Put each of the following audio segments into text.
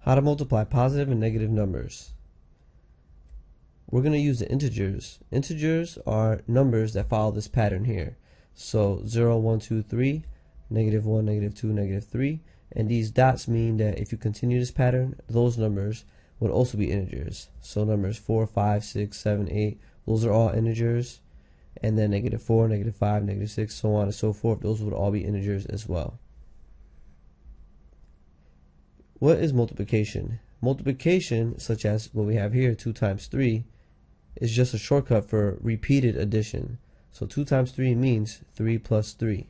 How to multiply positive and negative numbers. We're going to use the integers. Integers are numbers that follow this pattern here. So 0, 1, 2, 3, negative 1, negative 2, negative 3. And these dots mean that if you continue this pattern, those numbers would also be integers. So numbers 4, 5, 6, 7, 8, those are all integers. And then negative 4, negative 5, negative 6, so on and so forth, those would all be integers as well. What is multiplication? Multiplication, such as what we have here, 2 times 3, is just a shortcut for repeated addition. So 2 times 3 means 3 plus 3.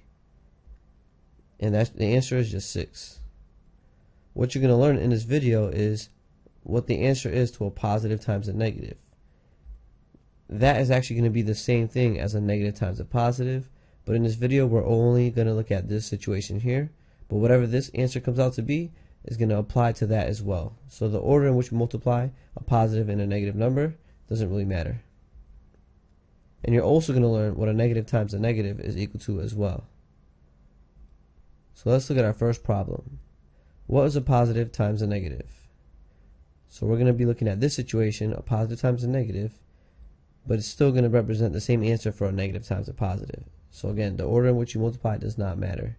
And the answer is just 6. What you're going to learn in this video is what the answer is to a positive times a negative. That is actually going to be the same thing as a negative times a positive, but in this video we're only going to look at this situation here. But whatever this answer comes out to be is going to apply to that as well. So the order in which we multiply a positive and a negative number doesn't really matter. And you're also going to learn what a negative times a negative is equal to as well. So let's look at our first problem. What is a positive times a negative? So we're going to be looking at this situation, a positive times a negative, but it's still going to represent the same answer for a negative times a positive. So again, the order in which you multiply does not matter.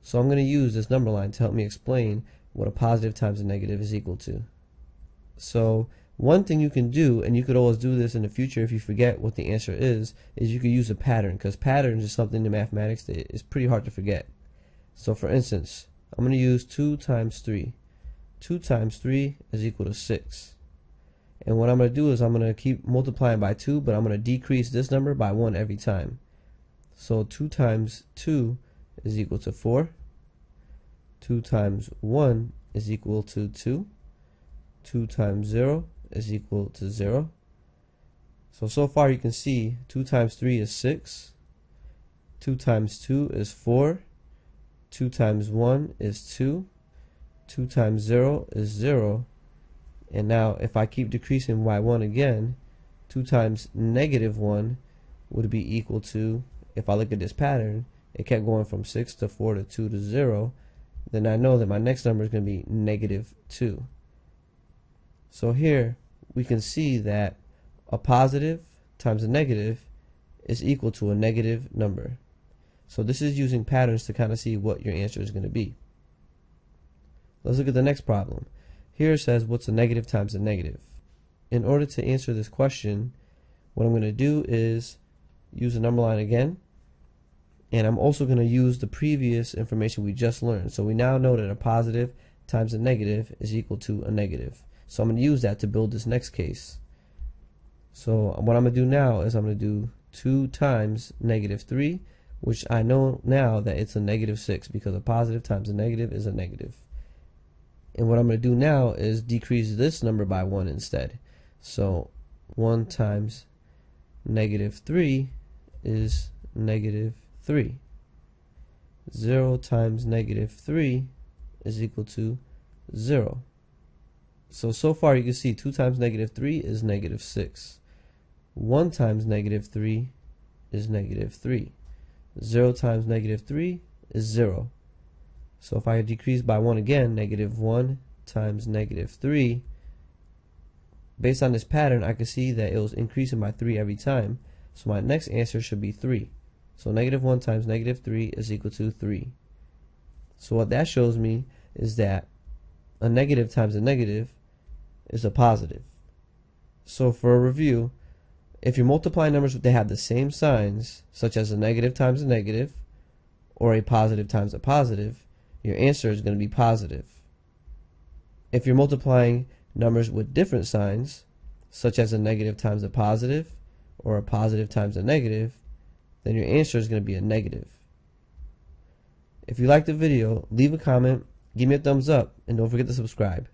So I'm going to use this number line to help me explain what a positive times a negative is equal to. So one thing you can do, and you could always do this in the future if you forget what the answer is you could use a pattern, because patterns is something in mathematics that is pretty hard to forget. So for instance, I'm going to use 2 times 3. 2 times 3 is equal to 6. And what I'm going to do is I'm going to keep multiplying by 2, but I'm going to decrease this number by 1 every time. So 2 times 2 is equal to 4. 2 times 1 is equal to 2. 2 times 0 is equal to 0. So far you can see 2 times 3 is 6. 2 times 2 is 4. 2 times 1 is 2. 2 times 0 is 0. And now if I keep decreasing by 1 again, 2 times negative 1 would be equal to, if I look at this pattern, it kept going from 6 to 4 to 2 to 0, then I know that my next number is going to be negative 2. So here we can see that a positive times a negative is equal to a negative number. So this is using patterns to kind of see what your answer is going to be. Let's look at the next problem. Here it says, what's a negative times a negative? In order to answer this question, what I'm going to do is use the number line again, and I'm also going to use the previous information we just learned. So we now know that a positive times a negative is equal to a negative. So I'm going to use that to build this next case. So what I'm going to do now is I'm going to do 2 times negative 3, which I know now that it's a negative 6, because a positive times a negative is a negative. And what I'm going to do now is decrease this number by 1 instead. So 1 times negative 3 is negative 3. 0 times negative 3 is equal to 0. So far you can see 2 times negative 3 is negative 6. 1 times negative 3 is negative 3. 0 times negative 3 is 0. So if I decrease by 1 again, negative 1 times negative 3, based on this pattern, I can see that it was increasing by 3 every time. So my next answer should be 3. So negative 1 times negative 3 is equal to 3. So what that shows me is that a negative times a negative is a positive. So for a review, if you're multiplying numbers that have the same signs, such as a negative times a negative or a positive times a positive, your answer is going to be positive. If you're multiplying numbers with different signs, such as a negative times a positive or a positive times a negative, then your answer is going to be a negative. If you liked the video, leave a comment, give me a thumbs up, and don't forget to subscribe.